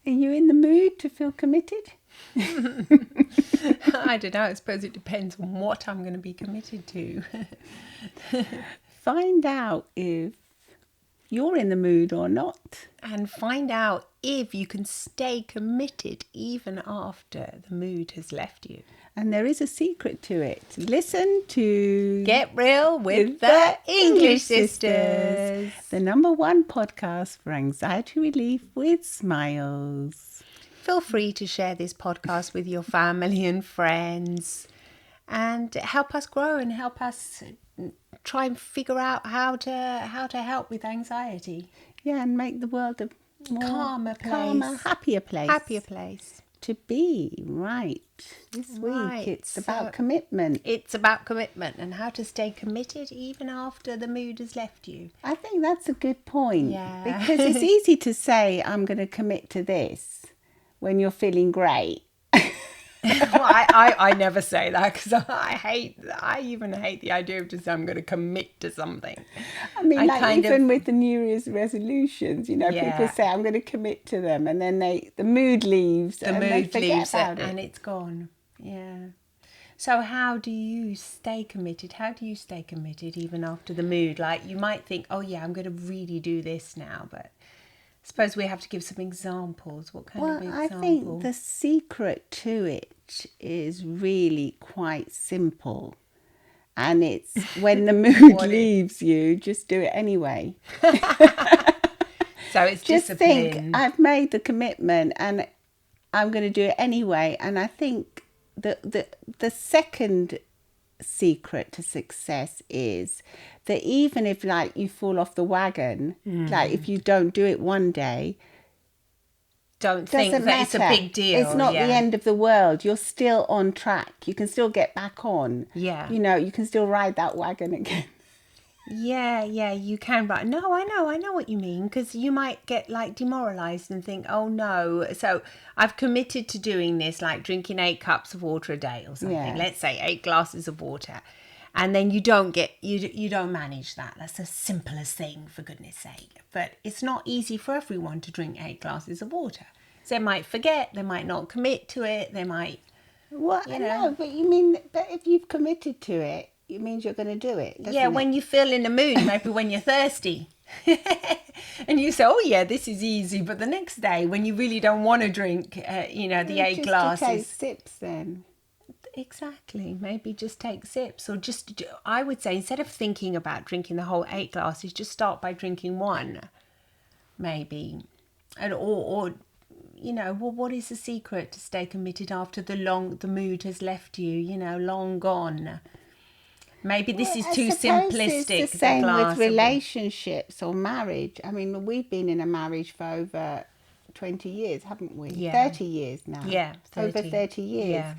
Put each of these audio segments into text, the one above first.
Are you in the mood to feel committed? I don't know. I suppose it depends on what I'm going to be committed to. Find out if you're in the mood or not. And find out if you can stay committed even after the mood has left you. And there is a secret to it. Listen to Get Real with the English Sisters. The #1 podcast for anxiety relief with smiles. Feel free to share this podcast with your family and friends and help us grow and help us try and figure out how to help with anxiety. Yeah, and make the world a more calmer happier place. Happier place. To be, right. This week it's about commitment. It's about commitment and how to stay committed even after the mood has left you. I think that's a good point. Yeah. Because it's easy to say, I'm going to commit to this when you're feeling great. Well, I never say that because I even hate the idea of just I'm going to commit to something. I mean, even with the New Year's resolutions, people say I'm going to commit to them, and then the mood leaves, they forget about it, and it's gone. Yeah. So how do you stay committed? How do you stay committed even after the mood? Like you might think, oh yeah, I'm going to really do this now, but I suppose we have to give some examples. What kind of example? I think the secret to it is really quite simple. And it's when the mood leaves you, just do it anyway. So it's just discipline. Think, I've made the commitment and I'm going to do it anyway. And I think the second secret to success is that even if you fall off the wagon, if you don't do it one day, don't think that it's a big deal. It's not the end of the world. You're still on track. You can still get back on. Yeah. You can still ride that wagon again. Yeah, you can. But no, I know what you mean, because you might get demoralized and think, oh no, so I've committed to doing this, like drinking 8 cups of water a day or something. Yeah. Let's say 8 glasses of water, and then you don't manage that. That's the simplest thing, for goodness sake. But it's not easy for everyone to drink 8 glasses of water. So they might forget, they might not commit to it, they might. Well, I know, but if you've committed to it, it means you're going to do it, doesn't it? When you feel in the mood, maybe when you're thirsty. And you say, oh yeah, this is easy. But the next day, when you really don't want to drink, the 8 glasses. Just to take sips then. Exactly. Maybe just take sips. Or I would say, instead of thinking about drinking the whole 8 glasses, just start by drinking 1. Maybe. And or what is the secret to stay committed after the mood has left you, long gone? Maybe this is too simplistic. It's the same with relationships or marriage. I mean, we've been in a marriage for over 20 years, haven't we? Yeah. 30 years now. Yeah, 30. Over 30 years. Yeah.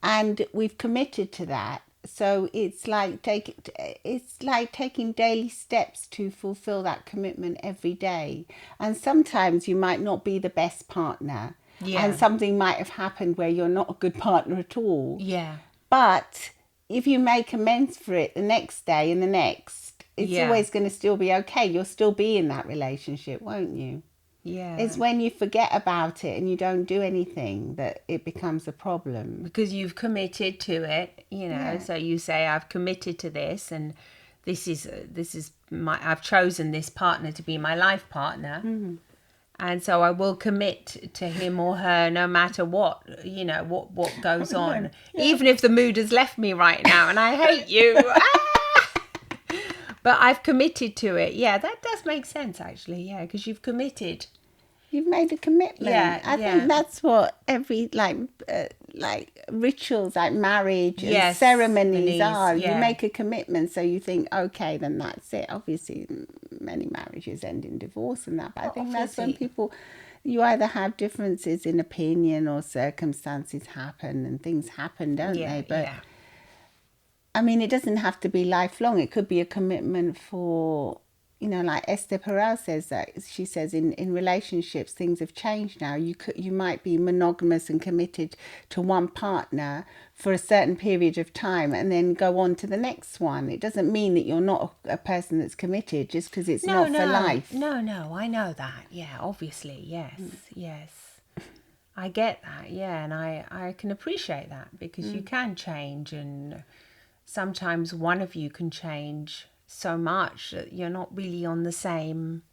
And we've committed to that. So it's like taking daily steps to fulfill that commitment every day. And sometimes you might not be the best partner. Yeah. And something might have happened where you're not a good partner at all. Yeah. But if you make amends for it the next day and the next, it's always going to still be okay. You'll still be in that relationship, won't you? Yeah. It's when you forget about it and you don't do anything that it becomes a problem. Because you've committed to it, Yeah. So you say, I've committed to this, and this is I've chosen this partner to be my life partner. Mm-hmm. And so I will commit to him or her no matter what, what goes on. Yeah. Even if the mood has left me right now and I hate you. But I've committed to it. Yeah, that does make sense, actually. Yeah, because you've committed. You've made a commitment. Yeah, I think that's what every rituals like marriage and ceremonies are. Yeah. You make a commitment, so you think, okay, then that's it. Obviously, many marriages end in divorce and that, but I think that's when you either have differences in opinion or circumstances happen and things happen, don't they? But I mean, it doesn't have to be lifelong. It could be a commitment for, like Esther Perel says that. She says in relationships, things have changed now. You might be monogamous and committed to one partner for a certain period of time and then go on to the next one. It doesn't mean that you're not a person that's committed just because it's not for life. No, I know that. Yeah, obviously, yes, yes. I get that, yeah, and I can appreciate that, because you can change, and sometimes one of you can change so much that you're not really on the same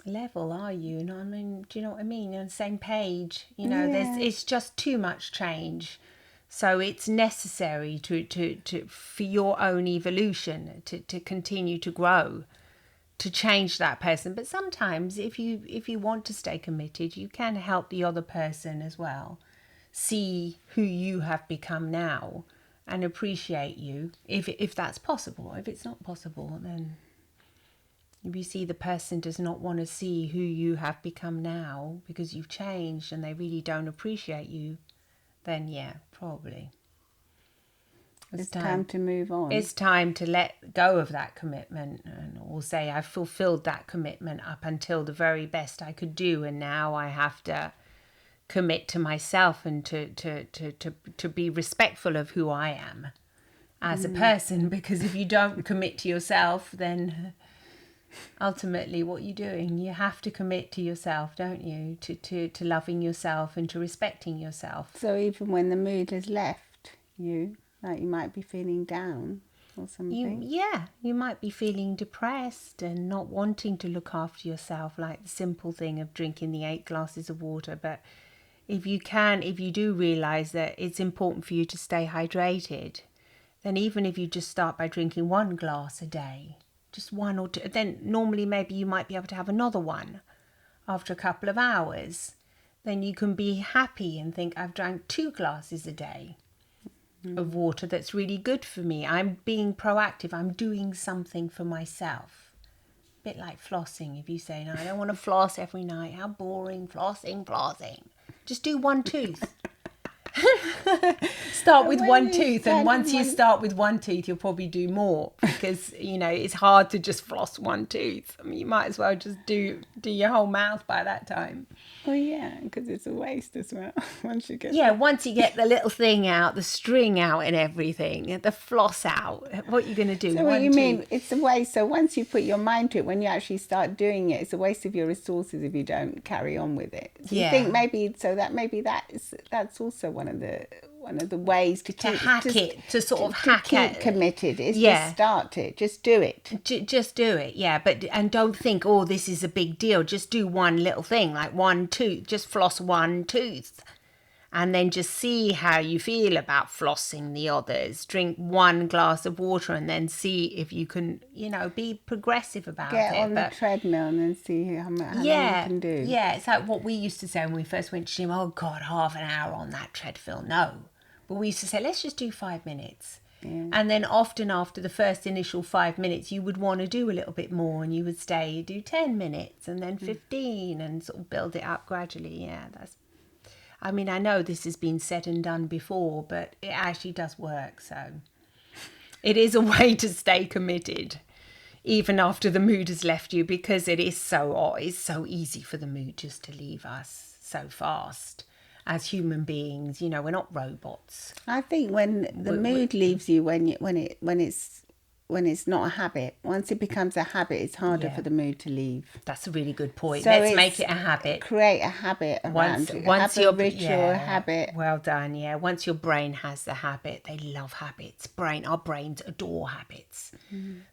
level, are you? You know what I mean? Do you know what I mean? You're on the same page. You know, Yeah. it's just too much change. So it's necessary to for your own evolution to continue to grow, to change that person. But sometimes if you want to stay committed, you can help the other person as well see who you have become now and appreciate you, if that's possible. If it's not possible, then if you see the person does not want to see who you have become now because you've changed and they really don't appreciate you, then yeah, probably It's time to move on. It's time to let go of that commitment, and or say I've fulfilled that commitment up until the very best I could do, and now I have to commit to myself and to be respectful of who I am as a person, because if you don't commit to yourself, then ultimately what you're doing, you have to commit to yourself, don't you, to loving yourself and to respecting yourself. So even when the mood has left you, like you might be feeling down or something. You might be feeling depressed and not wanting to look after yourself, like the simple thing of drinking the 8 glasses of water. But if you do realize that it's important for you to stay hydrated, then even if you just start by drinking 1 glass a day, just 1 or 2, then normally maybe you might be able to have another one after a couple of hours. Then you can be happy and think, I've drank 2 glasses a day of water that's really good for me. I'm being proactive. I'm doing something for myself. A bit like flossing. If you say, no, I don't want to floss every night. How boring, flossing. Just do 1 tooth. Start with 1 tooth, and once you start with 1 tooth, you'll probably do more, because it's hard to just floss 1 tooth. I mean, you might as well just do your whole mouth by that time. Oh yeah, because it's a waste as well. Once you get the little thing out, the string out and everything, the floss out, what are you going to do? So what you mean, it's a waste. So once you put your mind to it, when you actually start doing it, it's a waste of your resources if you don't carry on with it. So you think that's also one of the ways to keep committed is just start it, just do it. Just do it, yeah. And don't think, oh, this is a big deal. Just do one little thing, like 1 tooth. Just floss 1 tooth, and then just see how you feel about flossing the others. Drink 1 glass of water, and then see if you can, be progressive about it. Get on the treadmill and then see how long you can do. Yeah, it's like what we used to say when we first went to gym. Oh God, half an hour on that treadmill. No. But we used to say, let's just do 5 minutes. Yeah. And then often after the first initial 5 minutes, you would want to do a little bit more, and you would do 10 minutes and then 15 and sort of build it up gradually. Yeah, I know this has been said and done before, but it actually does work. So it is a way to stay committed, even after the mood has left you, because it's so easy for the mood just to leave us so fast. As human beings, we're not robots. I think when the mood leaves you, when it's not a habit, once it becomes a habit, it's harder for the mood to leave. That's a really good point. So let's make it a habit. Create a habit around it. Once your ritual habit. Well done, yeah. Once your brain has the habit, they love habits. Our brains adore habits.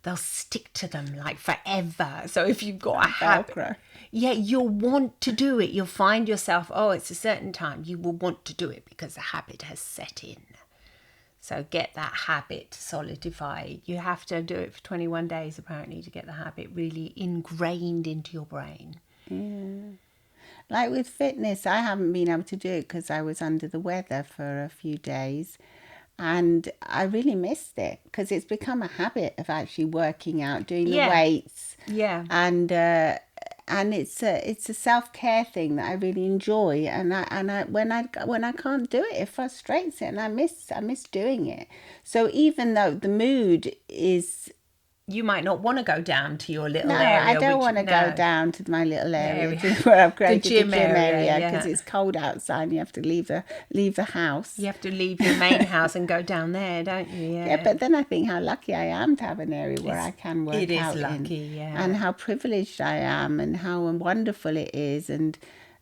They'll stick to them like forever. So if you've got a habit, you'll want to do it. You'll find yourself, it's a certain time. You will want to do it because the habit has set in. So get that habit solidified. You have to do it for 21 days, apparently, to get the habit really ingrained into your brain. Yeah. Like with fitness, I haven't been able to do it because I was under the weather for a few days. And I really missed it because it's become a habit of actually working out, doing the weights. Yeah. And it's a self-care thing that I really enjoy, and when I can't do it, it frustrates it, and I miss doing it. So even though the mood is, you might not want to go down to your little area. No, I don't want to go down to my little area where I've created the gym area because it's cold outside and you have to leave the house. You have to leave your main house and go down there, don't you? Yeah, but then I think how lucky I am to have an area where I can work out in. It is lucky, and how privileged I am and how wonderful it is, and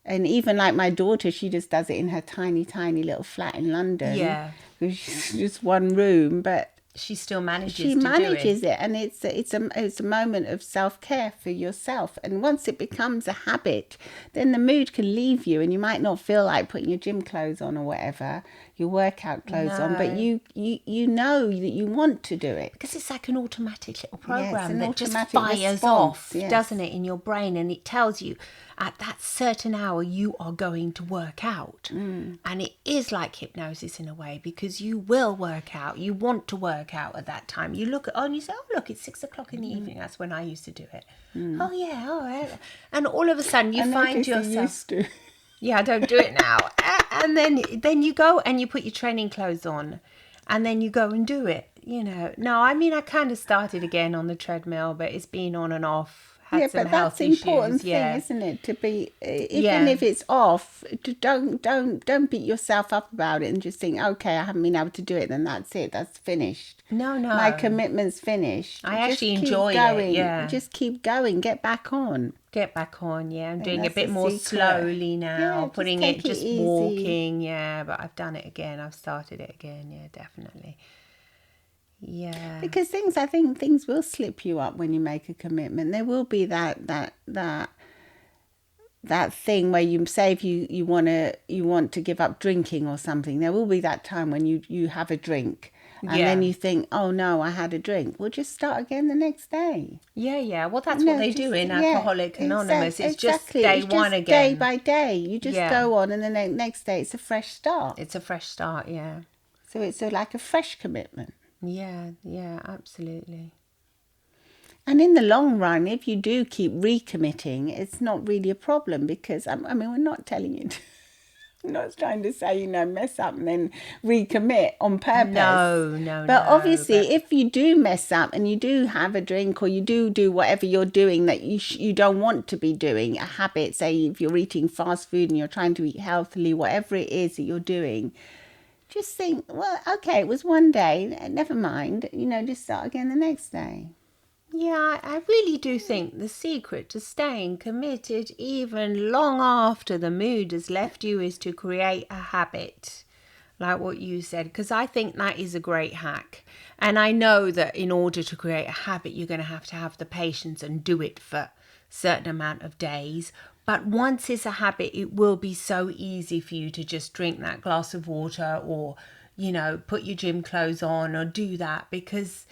And even like my daughter, she just does it in her tiny, tiny little flat in London. Yeah. It's just one room, but she still manages she to manages do it. it, and it's a moment of self-care for yourself. And once it becomes a habit, then the mood can leave you, and you might not feel like putting your gym clothes on or whatever, your workout clothes on, but No. you know that you want to do it. Because it's like an automatic little Yeah, it's program an that just automatic fires response, off, yes. doesn't it, in your brain, and it tells you at that certain hour you are going to work out. And it is like hypnosis in a way, because you will work out. You want to work out at that time. You look at and you say, oh look, it's 6 o'clock in the evening. That's when I used to do it. Oh yeah, all right. And all of a sudden you find yourself. Used to. Yeah, I don't do it now. And then you go and you put your training clothes on, and then you go and do it. No, I mean, I kind of started again on the treadmill, but it's been on and off. Had some but health that's the important issues. thing, isn't it? To be even if it's off, don't beat yourself up about it and just think, okay, I haven't been able to do it, then that's it, that's finished. No. My commitment's finished. I Just actually keep enjoy going. it. Yeah. Just keep going. Get back on. Get back on. Yeah, I'm doing a that's bit the more secret. slowly now. Yeah, just putting take it, it just easy. walking. Yeah, but I've done it again. I've started it again. Yeah, definitely. Yeah. Because I think things will slip you up when you make a commitment. There will be that thing where you say if you want to give up drinking or something, there will be that time when you have a drink and then you think, oh no, I had a drink. Well, just start again the next day. Yeah. Well, that's what they do in Alcoholic Anonymous. It's just day one again. Day by day. You just go on, and then the next day it's a fresh start. It's a fresh start, yeah. So it's like a fresh commitment. Yeah, absolutely. And in the long run, if you do keep recommitting, it's not really a problem, because, I mean, we're not telling you to, I'm not trying to say, mess up and then recommit on purpose. No. But obviously, if you do mess up and you do have a drink, or you do whatever you're doing that you don't want to be doing, a habit, say if you're eating fast food and you're trying to eat healthily, whatever it is that you're doing, just think, well, okay, it was one day, never mind, just start again the next day. Yeah, I really do think the secret to staying committed even long after the mood has left you is to create a habit, like what you said, because I think that is a great hack. And I know that in order to create a habit, you're going to have the patience and do it for a certain amount of days. But once it's a habit, it will be so easy for you to just drink that glass of water, or, put your gym clothes on, or do that, because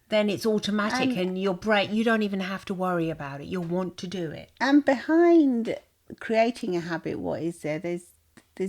then it's automatic, and your brain, you don't even have to worry about it. You'll want to do it. And behind creating a habit, what is there? There's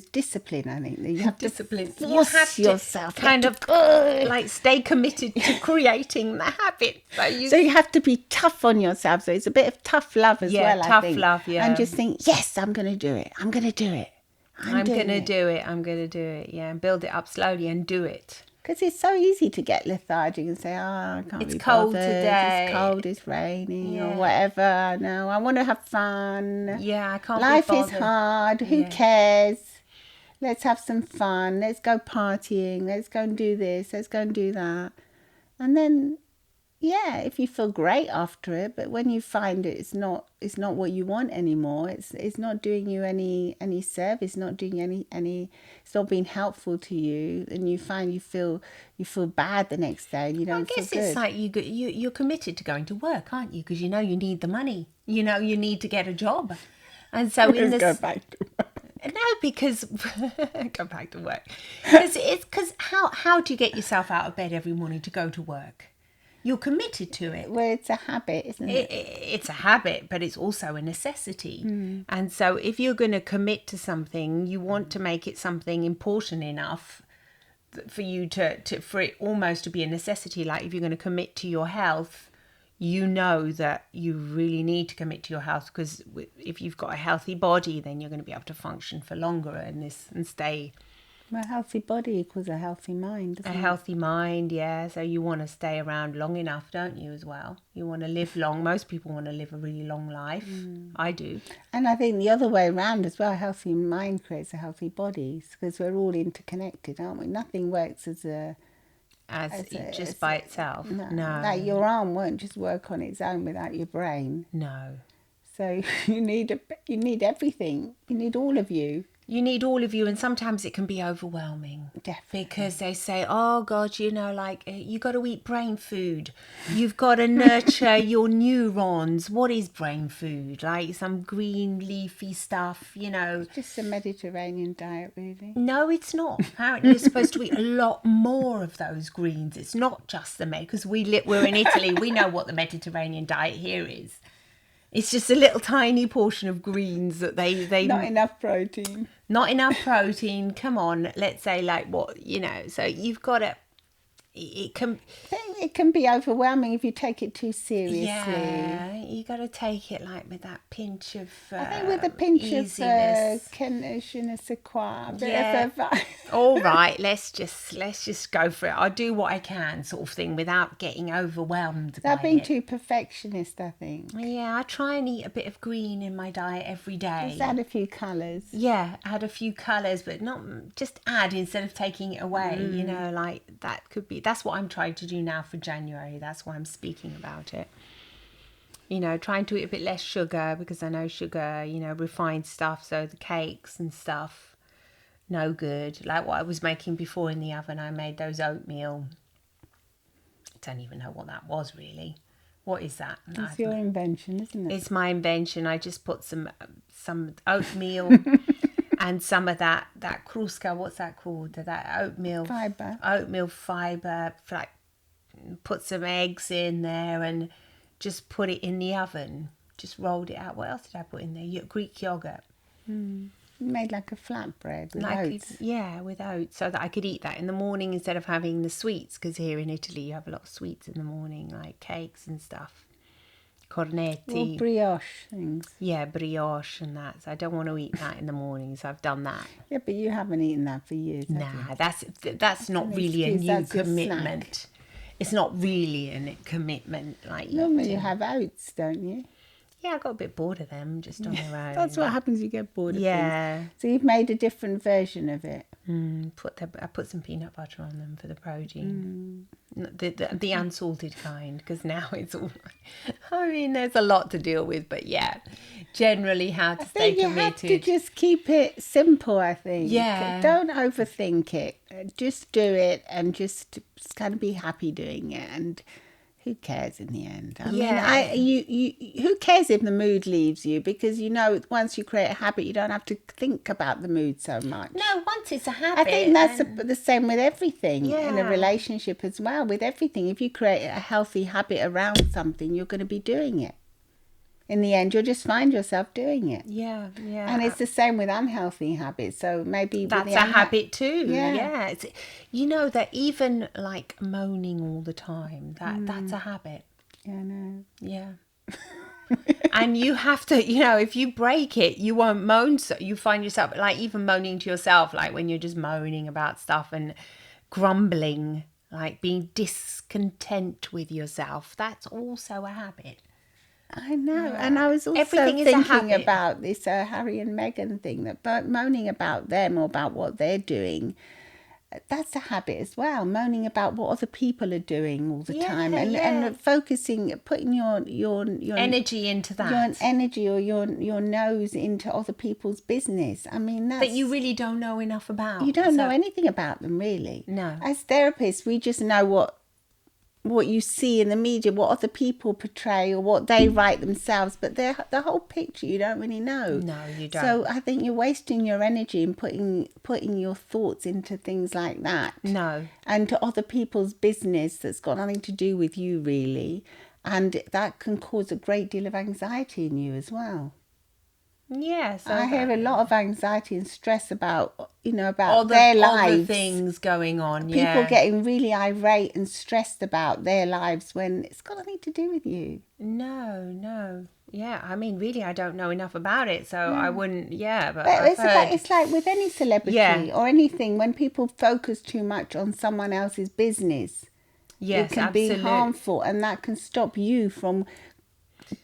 discipline, I think. You have discipline. To force you have to yourself. kind of like stay committed to creating the habit. So you have to be tough on yourself. So it's a bit of tough love as well, I think. Tough love, yeah. And just think, yes, I'm going to do it. I'm going to do it. I'm going to do it. I'm going to do it. Yeah, and build it up slowly and do it. Because it's so easy to get lethargic and say, oh, I can't be cold bothered. today. It's cold, it's raining, or whatever. No, I want to have fun. Yeah, I can't Life be bothered. is hard. Who cares? Let's have some fun. Let's go partying. Let's go and do this. Let's go and do that. And then, if you feel great after it, but when you find it's not what you want anymore, it's not doing you any service, not doing any it's not being helpful to you, and you find you feel bad the next day, and you don't feel good. It's like you're committed to going to work, aren't you? Because you need the money. You need to get a job, and so go back to work. No, because go back to work. Because how do you get yourself out of bed every morning to go to work? You're committed to it. Well, it's a habit, isn't it? It's a habit, but it's also a necessity. And so if you're going to commit to something, you want to make it something important enough for you for it almost to be a necessity. Like if you're going to commit to your health, you know that you really need to commit to your health, because if you've got a healthy body, then you're going to be able to function for longer and stay. Well, a healthy body equals a healthy mind, doesn't it? A healthy mind, yeah. So you want to stay around long enough, don't you, as well? You want to live long. Most people want to live a really long life. I do. And I think the other way around as well, a healthy mind creates a healthy body, because we're all interconnected, aren't we? Nothing works just by itself. No. Like your arm won't just work on its own without your brain. No. So you need everything. You need all of you. You need all of you, and sometimes it can be overwhelming. Definitely. Because they say, oh God, like you got to eat brain food. You've got to nurture your neurons. What is brain food? Like some green leafy stuff, It's just a Mediterranean diet, really. No, it's not. Apparently you're supposed to eat a lot more of those greens. It's not just the because we're in Italy. We know what the Mediterranean diet here is. It's just a little tiny portion of greens that they Not enough protein. Not enough protein. Come on, let's say like what, so you've got to, it can... I think it can be overwhelming if you take it too seriously. Yeah, you got to take it like with that pinch of I think with a pinch easiness. of je ne sais quoi. Yeah. All right, let's just go for it. I'll do what I can, sort of thing, without getting overwhelmed by That being it. too perfectionist, I think. Yeah, I try and eat a bit of green in my diet every day. Just add a few colours. Yeah, add a few colours, but not just add instead of taking it away. Like that could be. That's what I'm trying to do now for January. That's why I'm speaking about it. Trying to eat a bit less sugar, because I know sugar, refined stuff. So the cakes and stuff, no good. Like what I was making before in the oven, I made those oatmeal. I don't even know what that was really. What is that? It's your invention, isn't it? It's my invention. I just put some oatmeal and some of that kruska. What's that called? That oatmeal fibre. Oatmeal fibre. Like, put some eggs in there and just put it in the oven. Just rolled it out. What else did I put in there? Greek yogurt. Made like a flatbread with oats. Yeah, with oats, so that I could eat that in the morning instead of having the sweets, because here in Italy you have a lot of sweets in the morning, like cakes and stuff. Cornetti. Or brioche things. Yeah, brioche and that. So I don't want to eat that in the morning, so I've done that. Yeah, but you haven't eaten that for years, have Nah, that's not really a new commitment. It's not really a commitment. Like normally you have oats, don't you? Yeah, I got a bit bored of them just on their own. That's what happens. You get bored of things. So you've made a different version of it. I put some peanut butter on them for the protein. The unsalted kind, because now it's all... I mean, there's a lot to deal with, but yeah, generally how to stay committed. You have to just keep it simple, I think. Yeah. Don't overthink it. Just do it and just kind of be happy doing it, and who cares in the end? I mean, who cares if the mood leaves you? Because once you create a habit, you don't have to think about the mood so much. No, once it's a habit. I think that's the same with everything in a relationship as well. With everything, if you create a healthy habit around something, you're going to be doing it. In the end, you'll just find yourself doing it. Yeah. And it's the same with unhealthy habits. So maybe that's a habit too. Yeah. It's, that even like moaning all the time, that's a habit. Yeah, I know. Yeah. And you have to, if you break it, you won't moan. So you find yourself like even moaning to yourself, like when you're just moaning about stuff and grumbling, like being discontent with yourself. That's also a habit. I know, and I was also thinking about this Harry and Meghan thing, that moaning about them or about what they're doing, that's a habit as well. Moaning about what other people are doing all the time, and focusing, putting your energy into that, your energy or your nose into other people's business. I mean, that you really don't know enough about. You don't know anything about them, really. No. As therapists, we just know what you see in the media, what other people portray or what they write themselves, but the whole picture you don't really know. No, you don't. So I think you're wasting your energy in putting your thoughts into things like that. No. And to other people's business that's got nothing to do with you, really. And that can cause a great deal of anxiety in you as well. Yes, I hear a lot of anxiety and stress about all their lives. All the things going on. People getting really irate and stressed about their lives when it's got nothing to do with you. No. Yeah, I mean, really, I don't know enough about it, so I wouldn't. Yeah, but it's like with any celebrity or anything, when people focus too much on someone else's business, yes, it can be harmful, and that can stop you from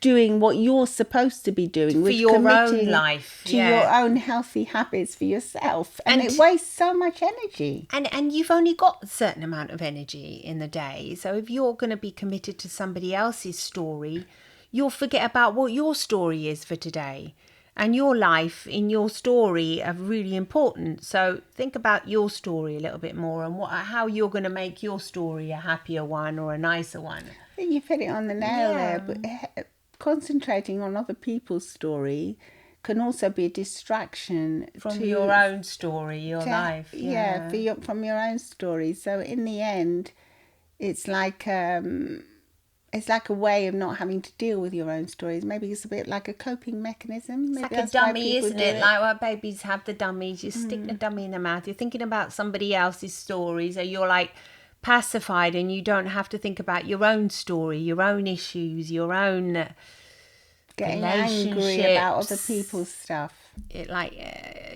doing what you're supposed to be doing, for your own life, to your own healthy habits for yourself, and it wastes so much energy. And you've only got a certain amount of energy in the day, so if you're going to be committed to somebody else's story, you'll forget about what your story is for today. And your life in your story are really important. So think about your story a little bit more and how you're going to make your story a happier one or a nicer one. I think you've hit it on the nail there. But concentrating on other people's story can also be a distraction from your own story, your life. Yeah, from your own story. So in the end, it's like a way of not having to deal with your own stories. Maybe it's a bit like a coping mechanism. Maybe it's like a dummy, isn't it? Like what babies have the dummies. You stick the dummy in the mouth. You're thinking about somebody else's stories, or you're like pacified and you don't have to think about your own story, your own issues, your own getting angry about other people's stuff.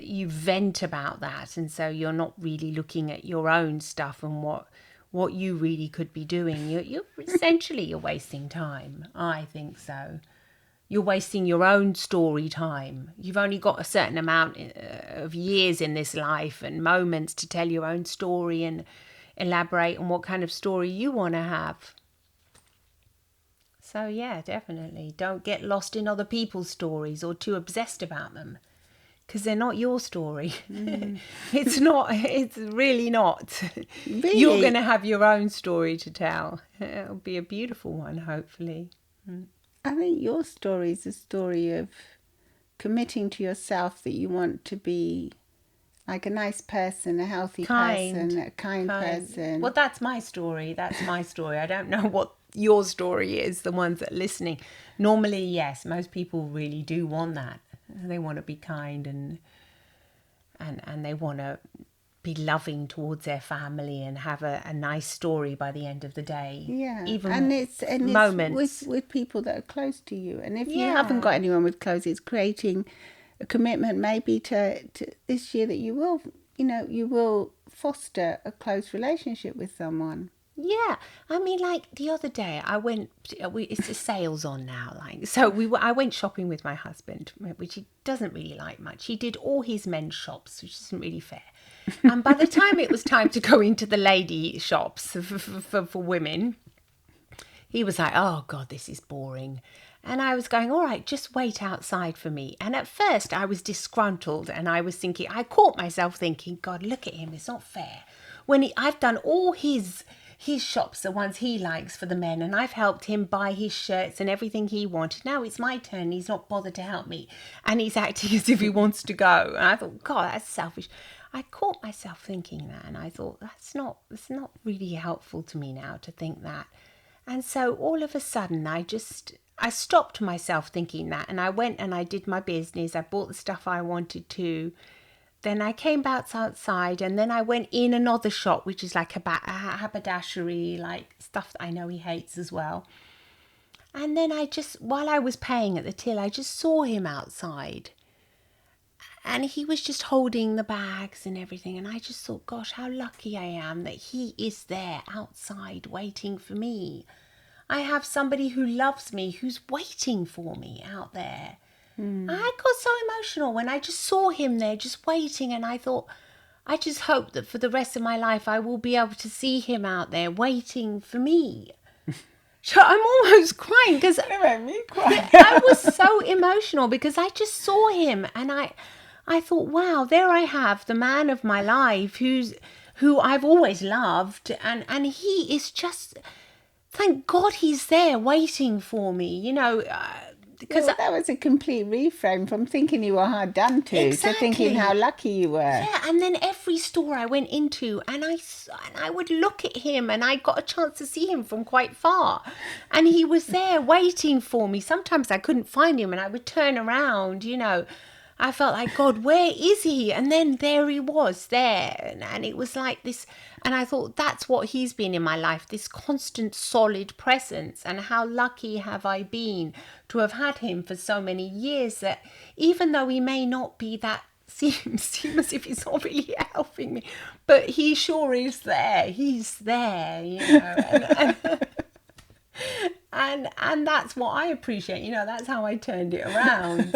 You vent about that, and so you're not really looking at your own stuff and what you really could be doing. You're essentially wasting time. I think so. You're wasting your own story time. You've only got a certain amount of years in this life and moments to tell your own story and elaborate on what kind of story you want to have. So yeah, definitely. Don't get lost in other people's stories or too obsessed about them, because they're not your story. It's not. It's really not. Really? You're going to have your own story to tell. It'll be a beautiful one, hopefully. I think your story is a story of committing to yourself that you want to be like a nice person, a healthy person, a kind person. Well, that's my story. That's my story. I don't know what your story is, the ones that are listening. Normally, yes, most people really do want that. They want to be kind and they want to be loving towards their family and have a nice story by the end of the day. Yeah, even and it's moments with people that are close to you. And if you haven't got anyone with close, it's creating a commitment maybe to this year that you will foster a close relationship with someone. Yeah, I mean, like the other day, it's the sales on now, like, so I went shopping with my husband, which he doesn't really like much. He did all his men's shops, which isn't really fair. And by the time it was time to go into the lady shops for women, he was like, oh God, this is boring. And I was going, all right, just wait outside for me. And at first I was disgruntled and I caught myself thinking, God, look at him, it's not fair. I've done all his shops, the ones he likes for the men, and I've helped him buy his shirts and everything he wanted. Now it's my turn. He's not bothered to help me, and he's acting as if he wants to go. And I thought, God, that's selfish. I caught myself thinking that, and I thought it's not really helpful to me now to think that. And so all of a sudden I stopped myself thinking that, and I went and I did my business. I bought the stuff I wanted to. Then I came back outside, and then I went in another shop, which is like a haberdashery, like stuff that I know he hates as well. And then while I was paying at the till, I just saw him outside. And he was just holding the bags and everything. And I just thought, gosh, how lucky I am that he is there outside waiting for me. I have somebody who loves me, who's waiting for me out there. I got so emotional when I just saw him there just waiting, and I thought, I just hope that for the rest of my life I will be able to see him out there waiting for me. So I'm almost crying because it made me cry. I was so emotional because I just saw him, and I thought, wow, there I have the man of my life who I've always loved, and he is just, thank God he's there waiting for me, because that was a complete reframe from thinking you were hard done to thinking how lucky you were. Yeah, and then every store I went into, and I would look at him, and I got a chance to see him from quite far, and he was there waiting for me. Sometimes I couldn't find him, and I would turn around, I felt like, God, where is he? And then there he was there, and it was like this. And I thought, that's what he's been in my life, this constant solid presence. And how lucky have I been to have had him for so many years, that even though he may not be that, seem as if he's not really helping me, but he sure is there. He's there, and that's what I appreciate. That's how I turned it around.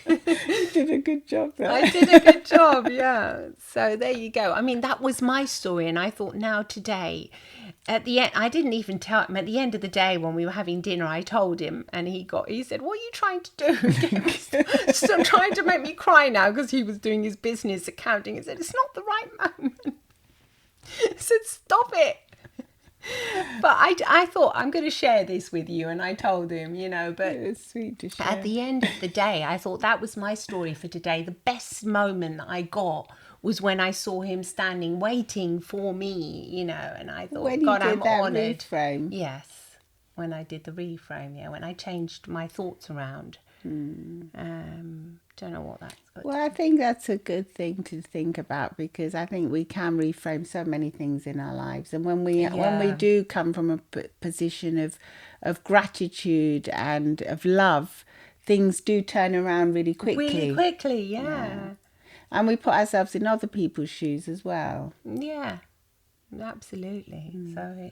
You did a good job there. I did a good job, yeah. So there you go. I mean, that was my story, and I thought now today, at the end, I didn't even tell him. At the end of the day, when we were having dinner, I told him, and he said, "What are you trying to do?" Still trying to make me cry now because he was doing his business accounting. He said, "It's not the right moment." I said, "Stop it." But I thought, I'm going to share this with you, and I told him, but It was sweet to share. at the end of the day, I thought that was my story for today. The best moment that I got was when I saw him standing waiting for me, and I thought, When you God, did I'm that honoured. reframe. Yes, when I did the reframe, when I changed my thoughts around. Don't know what that's got. Well, I think that's a good thing to think about, because I think we can reframe so many things in our lives, and when we do come from a position of gratitude and of love, things do turn around really quickly. Really quickly, yeah. And we put ourselves in other people's shoes as well. Yeah, absolutely. So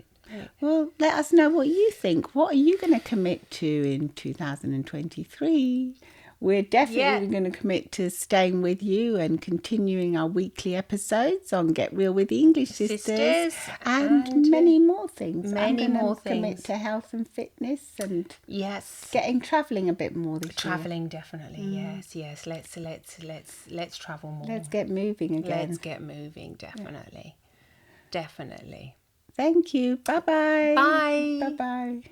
Well, let us know what you think. What are you going to commit to in 2023? We're definitely going to commit to staying with you and continuing our weekly episodes on Get Real with the English Sisters and many more things. Many more things. Commit to health and fitness and yes, getting traveling a bit more this year. Traveling definitely. Yes. Let's travel more. Let's get moving again. Let's get moving. Definitely. Thank you. Bye-bye. Bye. Bye-bye.